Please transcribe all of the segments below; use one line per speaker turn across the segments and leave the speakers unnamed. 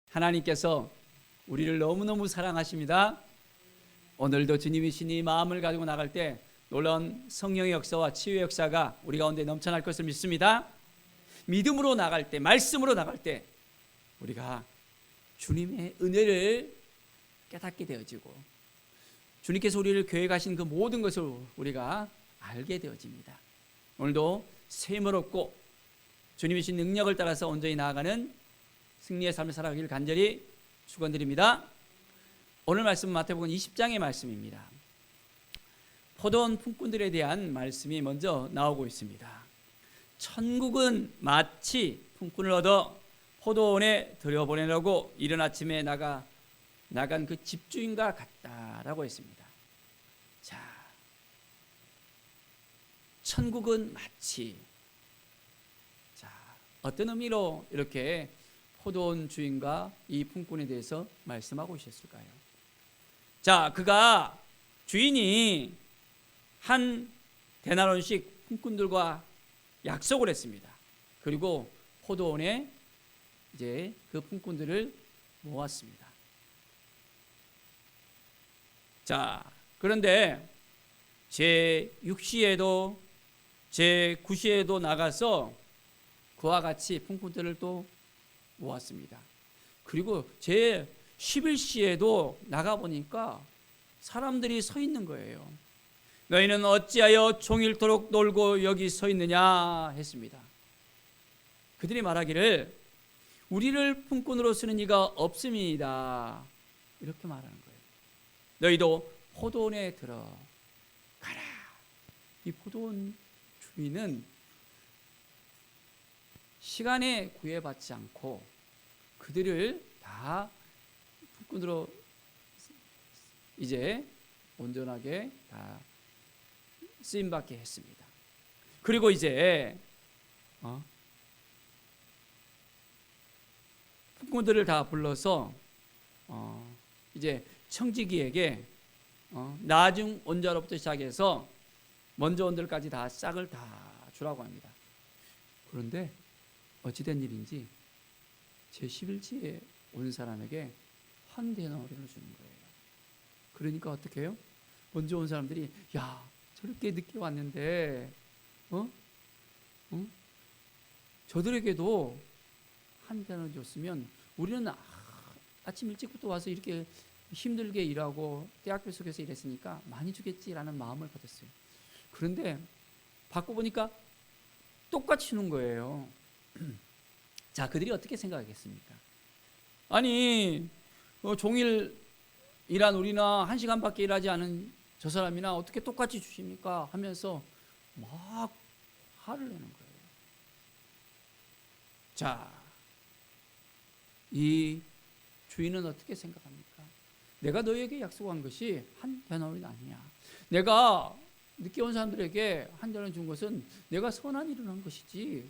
하나님께서 우리를 너무너무 사랑하십니다. 오늘도 주님이시니 마음을 가지고 나갈 때 놀라운 성령의 역사와 치유의 역사가 우리 가운데 넘쳐날 것을 믿습니다. 믿음으로 나갈 때, 말씀으로 나갈 때 우리가 주님의 은혜를 깨닫게 되어지고 주님께서 우리를 계획하신 그 모든 것을 우리가 알게 되어집니다. 오늘도 셈을 얻고 주님이 주신 능력을 따라서 온전히 나아가는 승리의 삶을 살아가기를 간절히 축원드립니다. 오늘 말씀은 마태복음 20장의 말씀입니다. 포도원 품꾼들에 대한 말씀이 먼저 나오고 있습니다. 천국은 마치 품꾼을 얻어 포도원에 들여보내려고 이른 아침에 나간 그 집주인과 같다라고 했습니다. 자, 천국은 마치, 자, 어떤 의미로 이렇게 포도원 주인과 이 품꾼에 대해서 말씀하고 있었을까요? 자, 그가 주인이 한 데나리온씩 품꾼들과 약속을 했습니다. 그리고 포도원에 이제 그 품꾼들을 모았습니다. 자, 그런데 제6시에도 제9시에도 나가서 그와 같이 품꾼들을 또 모았습니다. 그리고 제11시에도 나가보니까 사람들이 서 있는 거예요. 너희는 어찌하여 종일토록 놀고 여기 서 있느냐 했습니다. 그들이 말하기를 우리를 품꾼으로 쓰는 이가 없습니다. 이렇게 말하는 거예요. 너희도 포도원에 들어가라. 이 포도원 주인은 시간에 구애받지 않고 그들을 다 품꾼으로 이제 온전하게 다 쓰임받게 했습니다. 그리고 이제 품꾼들을 다 불러서 이제 청지기에게 나중 온자로부터 시작해서 먼저 온들까지 다 싹을 다 주라고 합니다. 그런데 어찌된 일인지 제11지에 온 사람에게 한 데나리온을 주는 거예요. 그러니까 어떻게 해요? 먼저 온 사람들이 야, 저렇게 늦게 왔는데 저들에게도 한 데나리온 줬으면 우리는 아침 일찍부터 와서 이렇게 힘들게 일하고 대학교 속에서 일했으니까 많이 주겠지라는 마음을 가졌어요. 그런데 받고 보니까 똑같이 주는 거예요. 자, 그들이 어떻게 생각하겠습니까? 아니, 종일 일한 우리나 1시간밖에 일하지 않은 저 사람이나 어떻게 똑같이 주십니까? 하면서 막 화를 내는 거예요. 자, 이 주인은 어떻게 생각합니까? 내가 너에게 약속한 것이 한 데나리온 아니냐. 내가 늦게 온 사람들에게 한 데나리온 준 것은 내가 선한 일을 한 것이지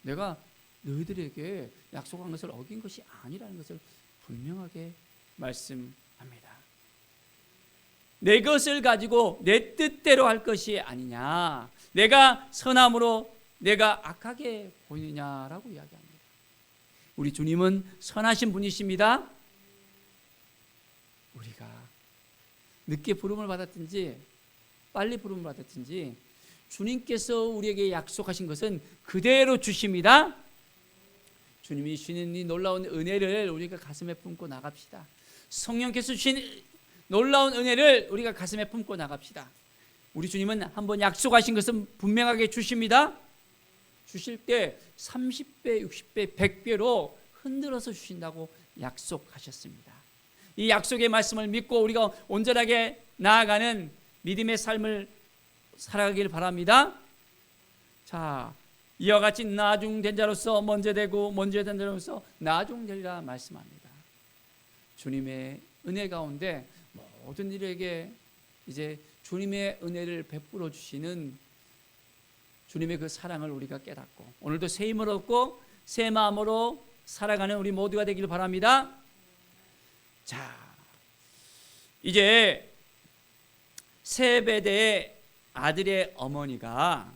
내가 너희들에게 약속한 것을 어긴 것이 아니라는 것을 분명하게 말씀합니다. 내 것을 가지고 내 뜻대로 할 것이 아니냐. 내가 선함으로 내가 악하게 보이느냐라고 이야기합니다. 우리 주님은 선하신 분이십니다. 우리가 늦게 부름을 받았든지 빨리 부름을 받았든지 주님께서 우리에게 약속하신 것은 그대로 주십니다. 주님이 주시는 이 놀라운 은혜를 우리가 가슴에 품고 나갑시다. 성령께서 주신 놀라운 은혜를 우리가 가슴에 품고 나갑시다. 우리 주님은 한번 약속하신 것은 분명하게 주십니다. 주실 때 30배, 60배, 100배로 흔들어서 주신다고 약속하셨습니다. 이 약속의 말씀을 믿고 우리가 온전하게 나아가는 믿음의 삶을 살아가길 바랍니다. 자, 이와 같이 나중된 자로서 먼저 되고 먼저 된 자로서 나중되리라 말씀합니다. 주님의 은혜 가운데 모든 일에게 이제 주님의 은혜를 베풀어 주시는 주님의 그 사랑을 우리가 깨닫고 오늘도 새 힘을 얻고 새 마음으로 살아가는 우리 모두가 되기를 바랍니다. 자, 이제 세베대의 아들의 어머니가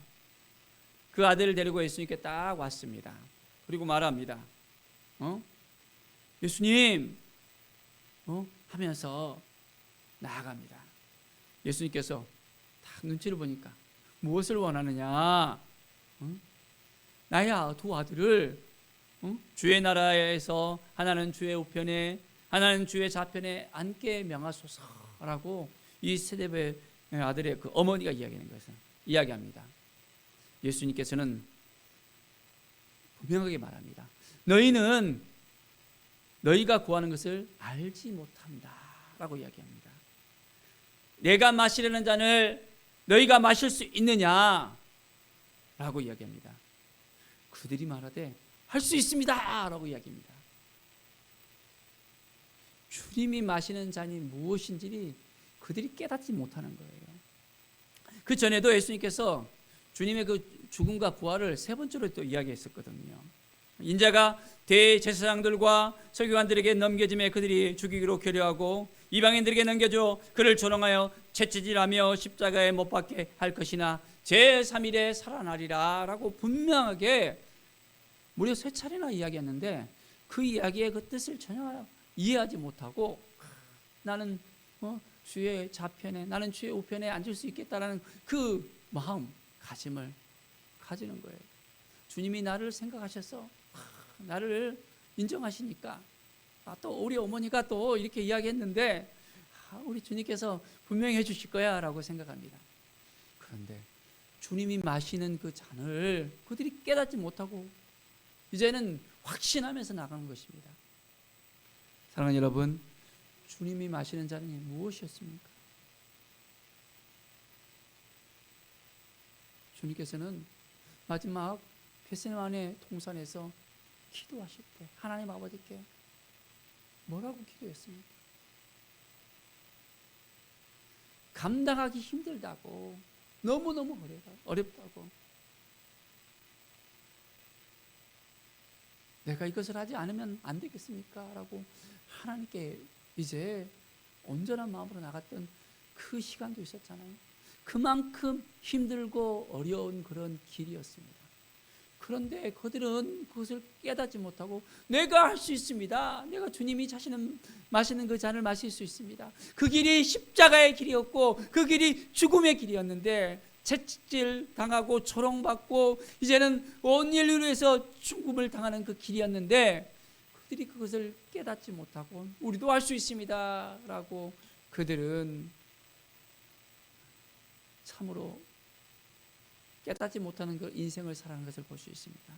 그 아들을 데리고 예수님께 딱 왔습니다. 그리고 말합니다. 예수님 하면서 나아갑니다. 예수님께서 딱 눈치를 보니까 무엇을 원하느냐? 나야 두 아들을 주의 나라에서 하나는 주의 우편에 하나는 주의 좌편에 앉게 명하소서라고 이 세대의 아들의 그 어머니가 이야기합니다. 예수님께서는 분명하게 말합니다. 너희는 너희가 구하는 것을 알지 못한다라고 이야기합니다. 내가 마시려는 잔을 너희가 마실 수 있느냐라고 이야기합니다. 그들이 말하되 할 수 있습니다라고 이야기합니다. 주님이 마시는 잔이 무엇인지 그들이 깨닫지 못하는 거예요. 그 전에도 예수님께서 주님의 그 죽음과 부활을 세 번째로 또 이야기했었거든요. 인자가 대제사장들과 서기관들에게 넘겨짐에 그들이 죽이기로 결의하고 이방인들에게 넘겨줘 그를 조롱하여 채찍질하며 십자가에 못 박게 할 것이나 제3일에 살아나리라 라고 분명하게 무려 3차례나 이야기했는데 그 이야기의 그 뜻을 전혀 이해하지 못하고 나는 주의 좌편에 나는 주의 우편에 앉을 수 있겠다라는 그 마음가짐을 가지는 거예요. 주님이 나를 생각하셔서 나를 인정하시니까 또 우리 어머니가 또 이렇게 이야기했는데 우리 주님께서 분명히 해주실 거야 라고 생각합니다. 그런데 주님이 마시는 그 잔을 그들이 깨닫지 못하고 이제는 확신하면서 나가는 것입니다. 사랑하는 여러분, 주님이 마시는 잔이 무엇이었습니까? 주님께서는 마지막 겟세마네 동산에서 기도하실 때 하나님 아버지께 뭐라고 기도했습니까? 감당하기 힘들다고, 너무너무 어렵다고, 내가 이것을 하지 않으면 안 되겠습니까? 라고 하나님께 이제 온전한 마음으로 나갔던 그 시간도 있었잖아요. 그만큼 힘들고 어려운 그런 길이었습니다. 그런데 그들은 그것을 깨닫지 못하고 내가 할 수 있습니다. 내가 주님이 마시는 그 잔을 마실 수 있습니다. 그 길이 십자가의 길이었고 그 길이 죽음의 길이었는데 채찍질 당하고 조롱받고 이제는 온 인류를 위해서 죽음을 당하는 그 길이었는데 그들이 그것을 깨닫지 못하고 우리도 할 수 있습니다 라고 그들은 참으로 깨닫지 못하는 그 인생을 살아가는 것을 볼 수 있습니다.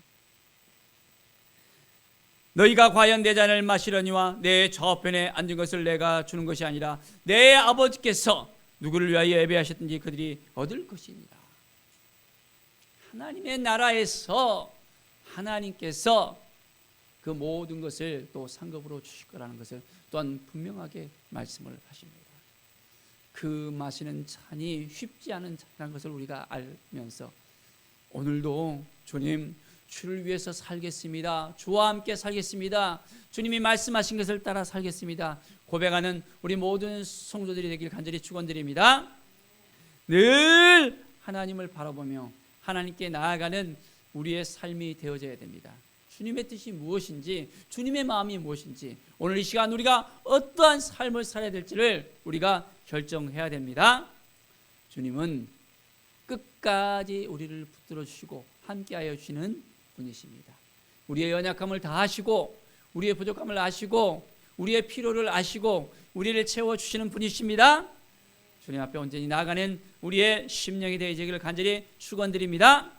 너희가 과연 내 잔을 마시려니와 내 좌편에 앉은 것을 내가 주는 것이 아니라 내 아버지께서 누구를 위하여 예배하셨든지 그들이 얻을 것입니다. 하나님의 나라에서 하나님께서 그 모든 것을 또 상급으로 주실 거라는 것을 또한 분명하게 말씀을 하십니다. 그 마시는 잔이 쉽지 않은 잔이라는 것을 우리가 알면서 오늘도 주님 주를 위해서 살겠습니다. 주와 함께 살겠습니다. 주님이 말씀하신 것을 따라 살겠습니다. 고백하는 우리 모든 성도들이 되길 간절히 축원드립니다. 늘 하나님을 바라보며 하나님께 나아가는 우리의 삶이 되어져야 됩니다. 주님의 뜻이 무엇인지, 주님의 마음이 무엇인지, 오늘 이 시간 우리가 어떠한 삶을 살아야 될지를 우리가 결정해야 됩니다. 주님은 끝까지 우리를 붙들어 주시고 함께하여 주시는 분이십니다. 우리의 연약함을 다 아시고 우리의 부족함을 아시고 우리의 필요를 아시고 우리를 채워주시는 분이십니다. 주님 앞에 온전히 나아가는 우리의 심령이 되어지기를 간절히 축원드립니다.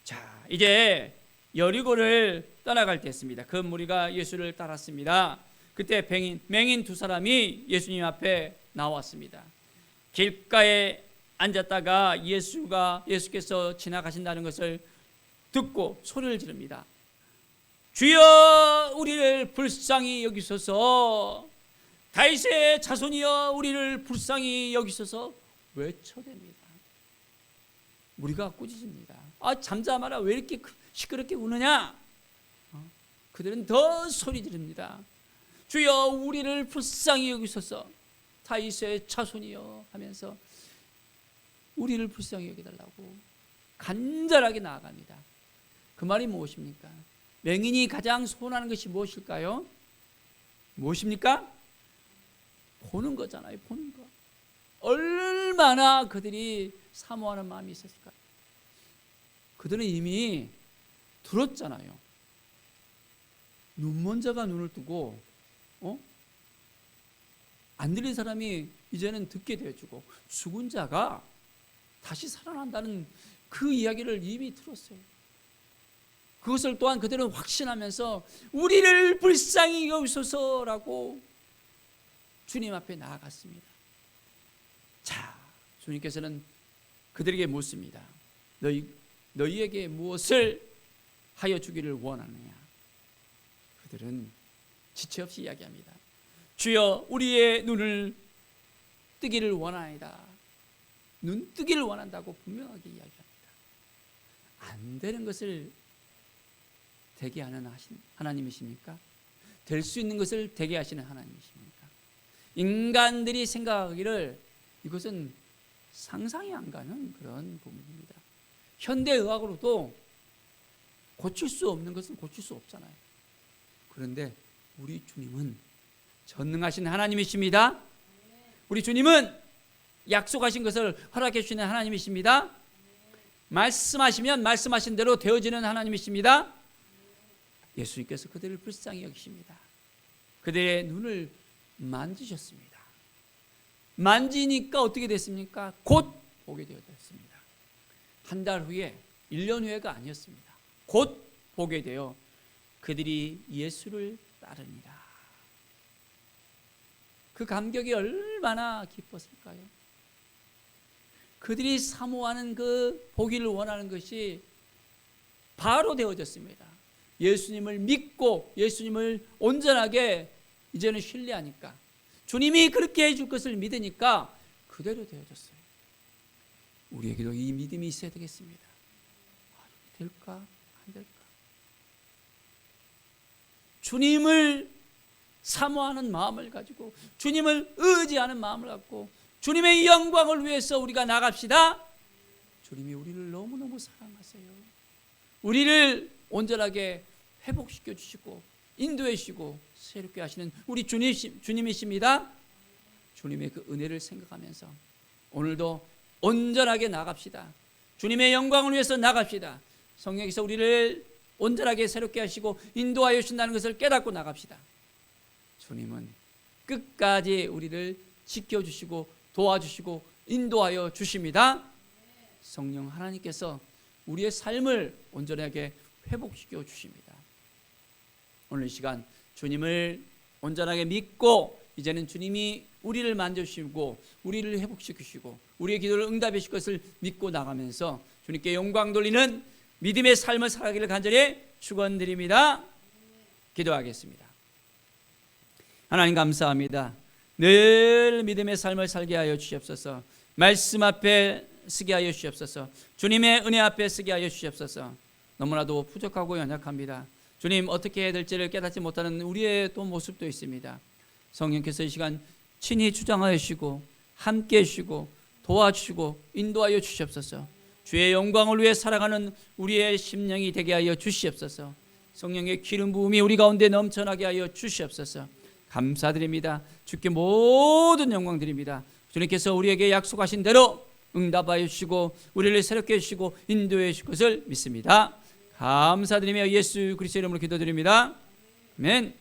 자, 이제 여리고를 떠나갈 때였습니다. 그 무리가 예수를 따랐습니다. 그때 맹인 두 사람이 예수님 앞에 나왔습니다. 길가에 앉았다가 예수께서 지나가신다는 것을 듣고 소리를 지릅니다. 주여 우리를 불쌍히 여기소서, 다윗의 자손이여 우리를 불쌍히 여기소서 외쳐댑니다. 무리가 꾸짖습니다. 잠자마라 왜 이렇게 시끄럽게 우느냐? 그들은 더 소리 지릅니다. 주여 우리를 불쌍히 여기소서, 다윗의 자손이여 하면서 우리를 불쌍히 여기달라고 간절하게 나아갑니다. 그 말이 무엇입니까? 맹인이 가장 소원하는 것이 무엇일까요? 무엇입니까? 보는 거잖아요. 보는 거. 얼마나 그들이 사모하는 마음이 있었을까요? 그들은 이미 들었잖아요. 눈먼 자가 눈을 뜨고 안 들린 사람이 이제는 듣게 되어주고 죽은 자가 다시 살아난다는 그 이야기를 이미 들었어요. 그것을 또한 그들은 확신하면서 우리를 불쌍히 여기소서라고 주님 앞에 나아갔습니다. 자, 주님께서는 그들에게 묻습니다. 너희에게 무엇을 하여 주기를 원하느냐? 그들은 지체 없이 이야기합니다. 주여, 우리의 눈을 뜨기를 원하나이다. 눈 뜨기를 원한다고 분명하게 이야기합니다. 안 되는 것을 되게 하는 하나님이십니까? 될 수 있는 것을 되게 하시는 하나님이십니까? 인간들이 생각하기를 이것은 상상이 안 가는 그런 부분입니다. 현대의학으로도 고칠 수 없는 것은 고칠 수 없잖아요. 그런데 우리 주님은 전능하신 하나님이십니다. 우리 주님은 약속하신 것을 허락해 주시는 하나님이십니다. 말씀하시면 말씀하신 대로 되어지는 하나님이십니다. 예수님께서 그들을 불쌍히 여기십니다. 그들의 눈을 만지셨습니다. 만지니까 어떻게 됐습니까? 곧 보게 되었습니다. 한 달 후에, 1년 후에가 아니었습니다. 곧 보게 되어 그들이 예수를 따릅니다. 그 감격이 얼마나 기뻤을까요? 그들이 사모하는 그 보기를 원하는 것이 바로 되어졌습니다. 예수님을 믿고 예수님을 온전하게 이제는 신뢰하니까, 주님이 그렇게 해줄 것을 믿으니까 그대로 되어졌어요. 우리에게도 이 믿음이 있어야 되겠습니다. 될까? 안 될까? 주님을 사모하는 마음을 가지고, 주님을 의지하는 마음을 갖고 주님의 영광을 위해서 우리가 나갑시다. 주님이 우리를 너무너무 사랑하세요. 우리를 온전하게 회복시켜 주시고 인도해 주시고 새롭게 하시는 우리 주님이십니다. 주님의 그 은혜를 생각하면서 오늘도 온전하게 나갑시다. 주님의 영광을 위해서 나갑시다. 성령께서 우리를 온전하게 새롭게 하시고 인도하여 주신다는 것을 깨닫고 나갑시다. 주님은 끝까지 우리를 지켜주시고 도와주시고 인도하여 주십니다. 성령 하나님께서 우리의 삶을 온전하게 회복시켜 주십니다. 오늘 이 시간 주님을 온전하게 믿고 이제는 주님이 우리를 만져주시고 우리를 회복시키시고 우리의 기도를 응답해 주실 것을 믿고 나가면서 주님께 영광 돌리는 믿음의 삶을 살아가기를 간절히 축원드립니다. 기도하겠습니다. 하나님 감사합니다. 늘 믿음의 삶을 살게 하여 주시옵소서. 말씀 앞에 쓰게 하여 주시옵소서. 주님의 은혜 앞에 쓰게 하여 주시옵소서. 너무나도 부족하고 연약합니다. 주님, 어떻게 해야 될지를 깨닫지 못하는 우리의 또 모습도 있습니다. 성령께서 이 시간 친히 주장하여 주시고 함께 해주시고 도와주시고 인도하여 주시옵소서. 주의 영광을 위해 살아가는 우리의 심령이 되게 하여 주시옵소서. 성령의 기름 부음이 우리 가운데 넘쳐나게 하여 주시옵소서. 감사드립니다. 주께 모든 영광 드립니다. 주님께서 우리에게 약속하신 대로 응답하여 주시고 우리를 새롭게 해주시고 인도해 주실 것을 믿습니다. 감사드리며 예수 그리스도의 이름으로 기도드립니다. 아멘.